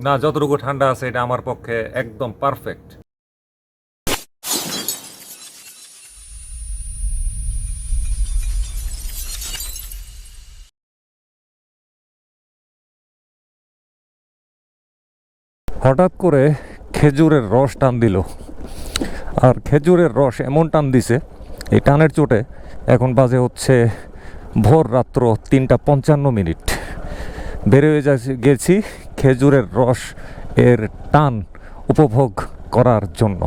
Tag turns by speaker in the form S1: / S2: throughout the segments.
S1: না, যতটুকু ঠান্ডা আছে এটা আমার পক্ষে একদম পারফেক্ট। হঠাৎ করে খেজুরের রস টান দিল, আর খেজুরের রস এমন টান দিছে, এই টানের চোটে এখন বাজে হচ্ছে ভোর রাত্র 3:55। বেরোয় গেছি খেজুরের রস এর টান উপভোগ করার জন্য।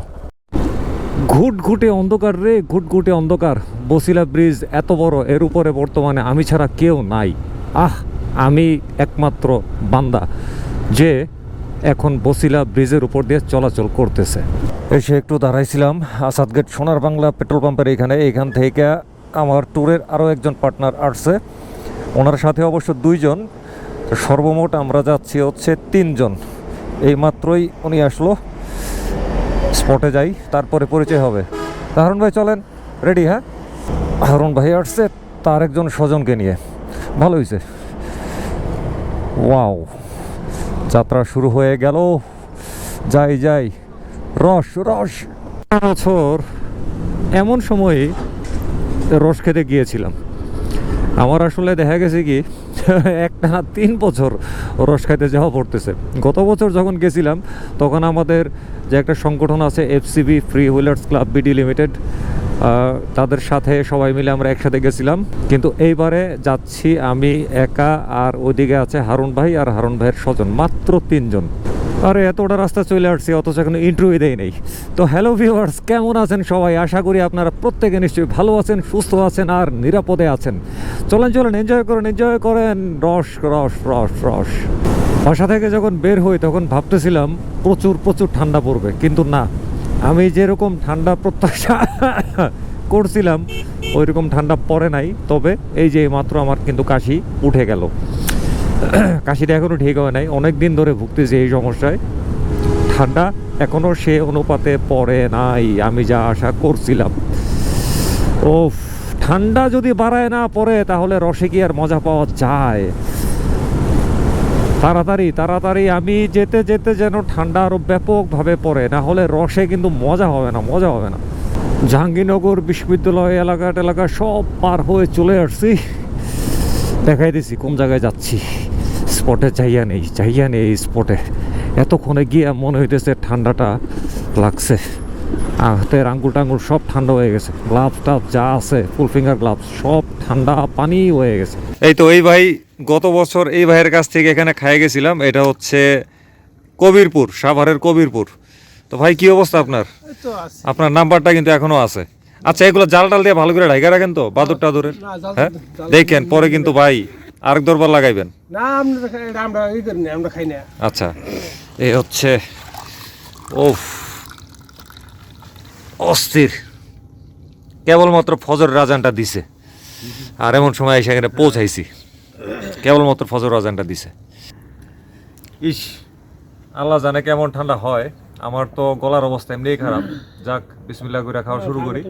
S1: ঘুটঘুটে অন্ধকার রে, ঘুটঘুটে অন্ধকার। বসিলা ব্রিজ এত বড়, এর উপরে বর্তমানে আমি ছাড়া কেউ নাই। আমি একমাত্র বান্দা যে এখন বসিলা ব্রিজের উপর দিয়ে চলাচল করতেছে। এসে একটু দাঁড়াইছিলাম আসাদ গেট সোনার বাংলা পেট্রোল পাম্পের এখান থেকে আমার ট্যুরের আরও একজন পার্টনার আসছে, ওনার সাথে অবশ্য 2 জন, সর্বমোট আমরা যাচ্ছি হচ্ছে 3 জন। এই মাত্রই উনি আসলো, স্পটে যাই তারপরে পরিচয় হবে। হারুন ভাই চলেন, রেডি? হ্যাঁ, হারুন ভাই আসছে তার একজন স্বজনকে নিয়ে, ভালো হয়েছে। ওয়াও, যাত্রা শুরু হয়ে গেল। যাই রস রস। বছর এমন সময়ে রস খেতে গিয়েছিলাম, আমার আসলে দেখা গেছে কি একটা 3 বছর রস খাইতে যাওয়া পড়তেছে। গত বছর যখন গেছিলাম তখন আমাদের যে একটা সংগঠন আছে FCB free wheelers club BD limited, তাদের সাথে সবাই মিলে আমরা একসাথে গেছিলাম। কিন্তু এইবারে যাচ্ছি আমি একা, আর ওইদিকে আছে হারুন ভাই আর হারুন ভাইয়ের স্বজন, মাত্র 3 জন। আরে এতটা রাস্তা চলে আসছি অথচ এখন ইন্টারভিউ দেয় নেই। তো হ্যালো ভিউয়ার্স, কেমন আছেন সবাই? আশা করি আপনারা প্রত্যেকে নিশ্চয়ই ভালো আছেন, সুস্থ আছেন আর নিরাপদে আছেন। চলেন এনজয় করেন। রস রস রস রস। বাসা থেকে যখন বের হই তখন ভাবতেছিলাম প্রচুর ঠান্ডা পড়বে, কিন্তু না, আমি যেরকম ঠান্ডা প্রত্যাশা করছিলাম ওইরকম ঠান্ডা পড়ে নাই। তবে এই যে মাত্র আমার কিন্তু কাশি উঠে গেল। কাশিটা এখনও ঠিক হয় নাই, অনেক দিন ধরে ভুগতেছি এই সমস্যায়। ঠান্ডা এখনও সে অনুপাতে পড়ে নাই আমি যা আশা করছিলাম। ও, ঠান্ডা যদি বাড়ায় না পড়ে তাহলে রসে কি আর মজা পাওয়া যায়? তাড়াতাড়ি আমি যেতে যেন ঠান্ডা আরও ব্যাপকভাবে পড়ে, না হলে রসে কিন্তু মজা হবে না। জাহাঙ্গীরনগর বিশ্ববিদ্যালয় এলাকা সব পার হয়ে চলে আসছি। দেখাই দিছি কোন জায়গায় যাচ্ছি। স্পটে চাইয়া নেই স্পটে। এতক্ষণে গিয়ে মনে হইতেছে ঠান্ডাটা লাগছে, হাতের আঙ্গুল টাঙ্গুল সব ঠান্ডা হয়ে গেছে। গ্লাভস টাভ যা আছে, ফুল ফিঙ্গার গ্লাভস সব ঠান্ডা পানি হয়ে গেছে। এই তো এই ভাই, গত বছর এই ভাইয়ের কাছ থেকে এখানে খাই গেছিলাম। এটা হচ্ছে কবিরপুর, সাভারের কবিরপুর। তো ভাই কি অবস্থা আপনার? আপনার নাম্বারটা কিন্তু এখনো আছে। আচ্ছা, এগুলো জাল টাল দিয়ে ভালো করে ঢাকা রাখেন তো, বাদুর টাদুরের। হ্যাঁ, দেখেন পরে কিন্তু ভাই আরেক দরবার লাগাইবেন। আচ্ছা, এই হচ্ছে অস্থির। কেবলমাত্র ফজর রাজানটা দিছে, আর এমন সময় এসে এখানে পৌঁছাইছি, কেবলমাত্র ফজর রাজানটা দিছে। আল্লাহ জানে কেমন ঠান্ডা হয়। আমার তো গলার অবস্থা এমনিই খারাপ। যাক, বিসমিল্লাহ করে খাওয়া শুরু করি।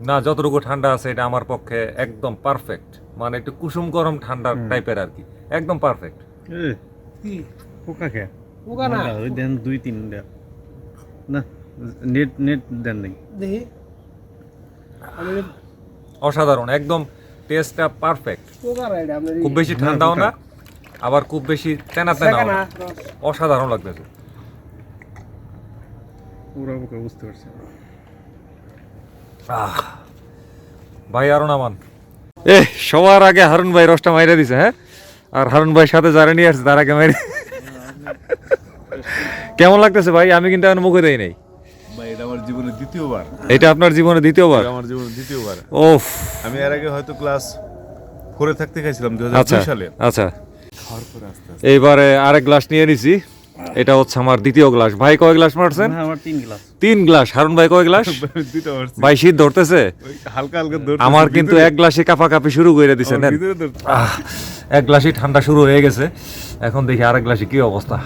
S1: না, যতটুকু ঠান্ডা আছে এটা আমার পক্ষে একদম পারফেক্ট, মানে একটু কুসুম গরম ঠান্ডা টাইপের আর কি, একদম পারফেক্ট। অসাধারণ, একদম টেস্টটা পারফেক্ট। খুব বেশি ঠান্ডাও না, আবার খুব বেশি তেনা না, অসাধারণ লাগতেছে। বুঝতে পারছি ভাই, আরো নামান। সবার আগে হারুন ভাই রসটা মাইরা দিছে। হ্যাঁ, আর হারুন ভাই সাথে যারা নিয়ে আসছে তার আগে মাইরে। কেমন লাগতেছে ভাই? আমি কিন্তু এখন মুখে দেই নাই।
S2: এটা আমার জীবনে দ্বিতীয়বার।
S1: এটা আপনার জীবনে দ্বিতীয়বার?
S2: আমার জীবনে দ্বিতীয়বার।
S1: ওফ,
S2: আমি এর আগে হয়তো ক্লাস 4 থাকতে খাইছিলাম 2002 সালে।
S1: আচ্ছা, এইবারে আরেক গ্লাস নিয়ে নিছি। এটা হচ্ছে আমার দ্বিতীয় গ্লাস। ভাই কয় গ্লাস মারছেন?
S2: আমার 3 গ্লাস।
S1: 3 গ্লাস। হারুন ভাই কয় গ্লাস?
S2: দুটো মারছি।
S1: ভাই শীত ধরতেছে?
S2: হালকা ধরতেছে।
S1: আমার কিন্তু এক গ্লাসে কাঁপাকাঁপি শুরু করে দিছেন। এক গ্লাসই ঠান্ডা শুরু হয়ে গেছে, এখন দেখি আরেক গ্লাসে কি অবস্থা।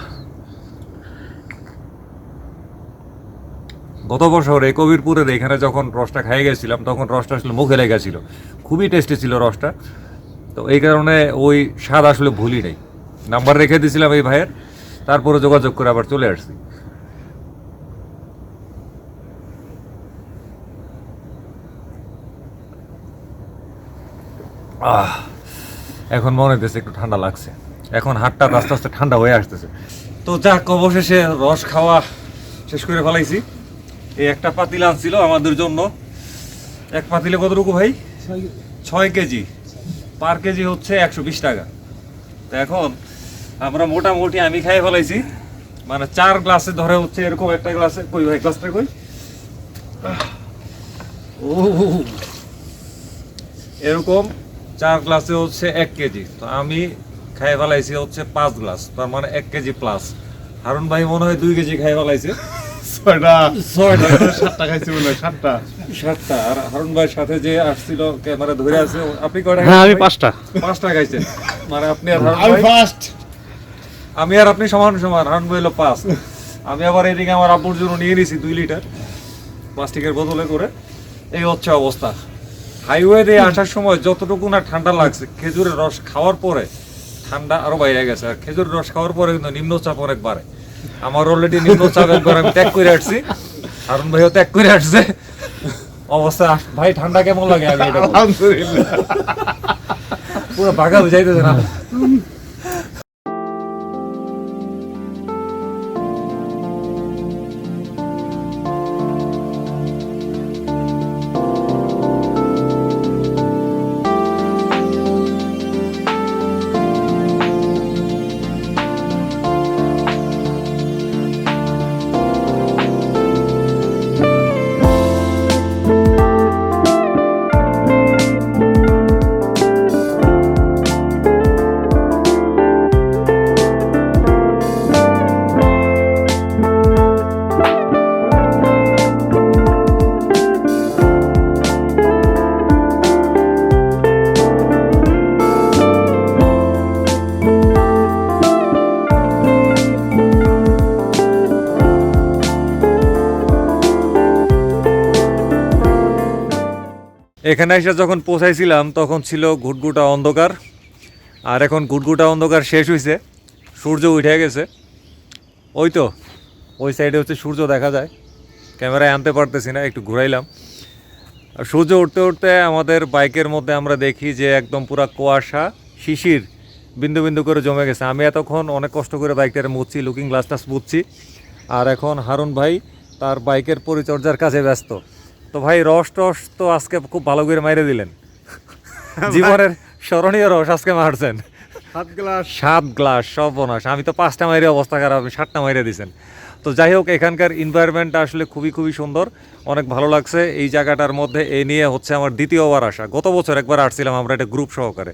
S1: গত বছর এই কবিরপুরের এখানে যখন রসটা খাই গেছিলাম তখন রসটা আসলে মুখে লেগেছিল, খুবই টেস্টি ছিল রসটা। তো এই কারণে ওই স্বাদ আসলে ভুলি নাই। নাম্বার রেখে দিয়েছিলাম এই ভাইয়ের, তারপরে যোগাযোগ করে আবার চলে আসছি। এখন মনে হইতেছে একটু ঠান্ডা লাগছে, এখন হাতটা আস্তে আস্তে ঠান্ডা হয়ে আসতেছে। তো যাক, অবশেষে রস খাওয়া শেষ করে ফেলাইছি। এই একটা পাতিল আনছিল আমাদের জন্য, এক পাতিলে কতটুকু ভাই? 6 কেজি, পার কেজি হচ্ছে 120 টাকা। তো এখন আমরা মোটামুটি আমি খাই ফেলাইছি, মানে 4 গ্লাসে ধরে হচ্ছে এরকম একটা গ্লাসে, কই ভাই গ্লাসটা কই, ও এরকম 4 গ্লাসে হচ্ছে 1 কেজি। তো আমি খাই ফেলাইছি হচ্ছে 5 গ্লাস, তার মানে 1 কেজি প্লাস। হারুন ভাই মনে হয় 2 কেজি খাই ফেলাইছে।
S2: 7টা খাইছি মনে হয়, 7টা।
S1: আর হারুন ভাইয়ের সাথে যে আসছিল ক্যামেরা ধরে আছে, আপনি কয়টা?
S3: হ্যাঁ, আমি 5টা
S1: খাইছেন। মানে আপনি আর হারুন
S2: আমি
S1: ভাই,
S2: ফার্স্ট।
S1: আমি আর আপনি সমান সমান। হারুন ভাই হলো 5, আমি আবার এদিকে আমার আব্বুর জন্য নিয়ে নিয়েছি 2 লিটার প্লাস্টিকের বোতলে করে। এই হচ্ছে অবস্থা। হাইওয়ে দিয়ে আসার সময় যতটুকু না ঠান্ডা লাগছে, খেজুরের রস খাওয়ার পরে ঠান্ডা আরো বাইরে গেছে। আর খেজুরের রস খাওয়ার পরে কিন্তু নিম্নচাপ অনেক বাড়ে। আমার অলরেডি নিম্নচাপ একবার আমি ত্যাগ করে আসছি, হারুন ভাইও ত্যাগ করে আসছে। অবস্থা ভাই, ঠান্ডা কেমন লাগে? আমি এটা
S2: আলহামদুলিল্লাহ
S1: পুরো বাঘা হয়ে যাইতেছে না। এখানে এসে যখন পৌঁছাইছিলাম তখন ছিল ঘুটঘুটা অন্ধকার, আর এখন ঘুটঘুটা অন্ধকার শেষ হয়েছে, সূর্য উঠে গেছে। ওই তো ওই সাইডে হচ্ছে সূর্য দেখা যায়, ক্যামেরায় আনতে পারতেছি না, একটু ঘুরাইলাম। আর সূর্য উঠতে উঠতে আমাদের বাইকের মধ্যে আমরা দেখি যে একদম পুরা কুয়াশা, শিশির বিন্দু বিন্দু করে জমে গেছে। আমি এতক্ষণ অনেক কষ্ট করে বাইকটারে মুছছি, লুকিং গ্লাসটা মুছছি, আর এখন হারুন ভাই তার বাইকের পরিচর্যার কাজে ব্যস্ত। তো ভাই, রস টস তো আজকে খুব ভালো করে মাইরে দিলেন, জীবনের স্মরণীয় রস আজকে মারছেন। 7 গ্লাস সর্বনাশ। আমি তো 5টা মাইরে অবস্থা খারাপ, আপনি 7টা মাইরে দিয়েছেন। তো যাই হোক, এখানকার এনভায়রনমেন্টটা আসলে খুবই খুবই সুন্দর, অনেক ভালো লাগছে এই জায়গাটার মধ্যে। এই নিয়ে হচ্ছে আমার দ্বিতীয়বার আসা। গত বছর একবার আসছিলাম আমরা একটা গ্রুপ সহকারে,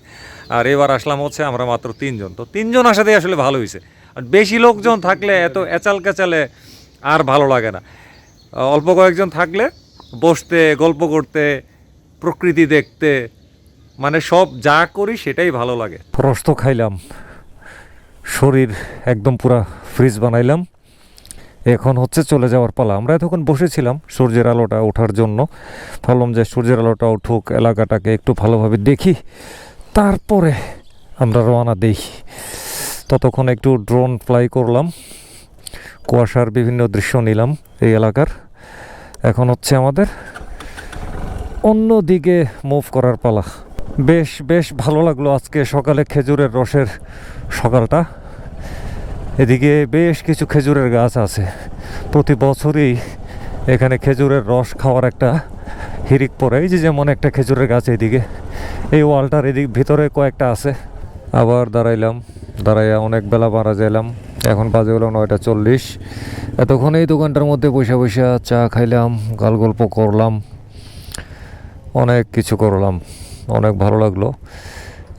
S1: আর এবার আসলাম হচ্ছে আমরা মাত্র 3 জন। তো 3 জন আসাতেই আসলে ভালো হয়েছে। আর বেশি লোকজন থাকলে এত এচাল কেচালে আর ভালো লাগে না। অল্প কয়েকজন থাকলে বসতে, গল্প করতে, প্রকৃতি দেখতে, মানে সব যা করি সেটাই ভালো লাগে। রস তো খাইলাম, শরীর একদম পুরা ফ্রিজ বানাইলাম। এখন হচ্ছে চলে যাওয়ার পালা। আমরা এতক্ষণ বসেছিলাম সূর্যের আলোটা ওঠার জন্য, ভাবলাম যে সূর্যের আলোটা উঠুক, এলাকাটাকে একটু ভালোভাবে দেখি, তারপরে আমরা রওনা দিই। ততক্ষণ একটু ড্রোন ফ্লাই করলাম, কুয়াশার বিভিন্ন দৃশ্য নিলাম এই এলাকার। এখন হচ্ছে আমাদের অন্য দিকে মুভ করার পালা। বেশ বেশ ভালো লাগলো আজকে সকালে খেজুরের রসের সকালটা। এদিকে বেশ কিছু খেজুরের গাছ আছে, প্রতি বছরই এখানে খেজুরের রস খাওয়ার একটা হিরিক পড়ে। এই যে যেমন একটা খেজুরের গাছ এদিকে, এই ওয়ালটার এদিক ভিতরে কয়েকটা আছে। আবার দাঁড়াইয়া অনেক বেলা মারা যাইলাম, এখন বাজে হলো 9:40। এতক্ষণ এই দোকানটার মধ্যে বসে বসে চা খাইলাম, গাল গল্প করলাম, অনেক কিছু করলাম, অনেক ভালো লাগলো।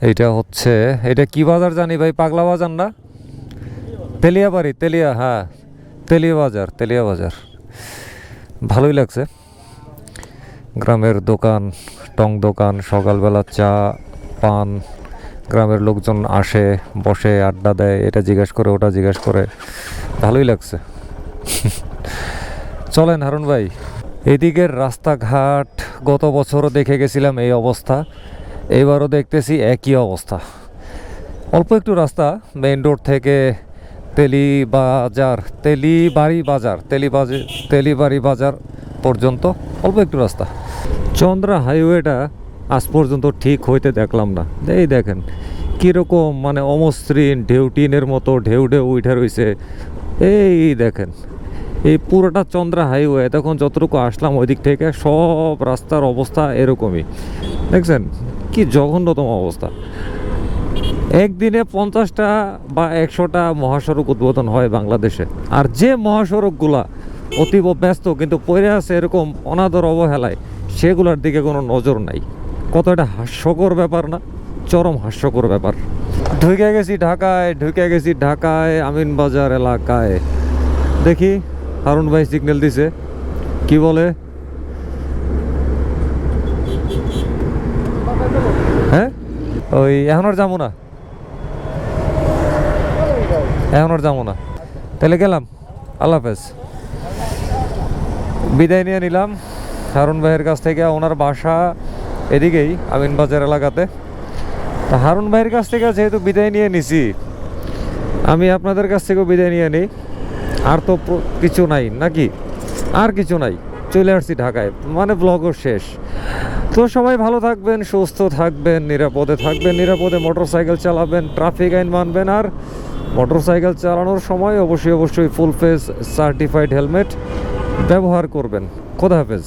S1: এইটা হচ্ছে, এটা কি বাজার জানি ভাই, পাগলা বাজার না? তেলিয়াবাড়ি, তেলিয়া, হ্যাঁ তেলিয়া বাজার। ভালোই লাগছে। গ্রামের দোকান, টং দোকান, সকালবেলা চা পান, গ্রামের লোকজন আসে, বসে, আড্ডা দেয়, এটা জিজ্ঞেস করে ওটা জিজ্ঞেস করে, ভালোই লাগছে। চলেন হারুন ভাই। এদিকের রাস্তাঘাট গত বছরও দেখে গেছিলাম এই অবস্থা, এবারও দেখতেছি একই অবস্থা। অল্প একটু রাস্তা মেইন রোড থেকে তেলিবাড়ি বাজার পর্যন্ত অল্প একটু রাস্তা। চন্দ্রা হাইওয়েটা আজ পর্যন্ত ঠিক হইতে দেখলাম না। এই দেখেন কীরকম মানে অমসৃণ ঢেউটিনের মতো ঢেউ উঠে রয়েছে। এই দেখেন এই পুরোটা চন্দ্রা হাইওয়ে, তখন যতটুকু আসলাম ওই দিক থেকে সব রাস্তার অবস্থা এরকমই। দেখছেন কি জঘন্যতম অবস্থা। একদিনে 50টা বা 100টা মহাসড়ক উদ্বোধন হয় বাংলাদেশে, আর যে মহাসড়কগুলা অতীব ব্যস্ত কিন্তু পড়ে আছে এরকম অনাদর অবহেলায়, সেগুলোর দিকে কোনো নজর নাই। কত একটা হাস্যকর ব্যাপার না? চরম হাস্যকর ব্যাপার। ঢুকে গেছি ঢাকায় আমিনবাজার এলাকায়। দেখি হারুন ভাই সিগন্যাল দিছে, কি বলে? হ্যাঁ ওই এখন আর যাবো না, তাহলে গেলাম, আল্লাহ হাফেজ। বিদায় নিয়ে নিলাম হারুন ভাইয়ের কাছ থেকে। ওনার বাসা এদিকেই আমিনবাজার এলাকাতে। তা হারুন ভাইয়ের কাছ থেকে যেহেতু বিদায় নিয়ে নিছি, আমি আপনাদের কাছ থেকেও বিদায় নিয়ে নিই। আর তো কিছু নাই নাকি? আর কিছু নাই, চলে আসছি ঢাকায়, মানে ব্লগও শেষ। তো সবাই ভালো থাকবেন, সুস্থ থাকবেন, নিরাপদে থাকবেন, নিরাপদে মোটরসাইকেল চালাবেন, ট্রাফিক আইন মানবেন, আর মোটরসাইকেল চালানোর সময় অবশ্যই ফুল ফেস সার্টিফাইড হেলমেট ব্যবহার করবেন। খোদা হাফেজ।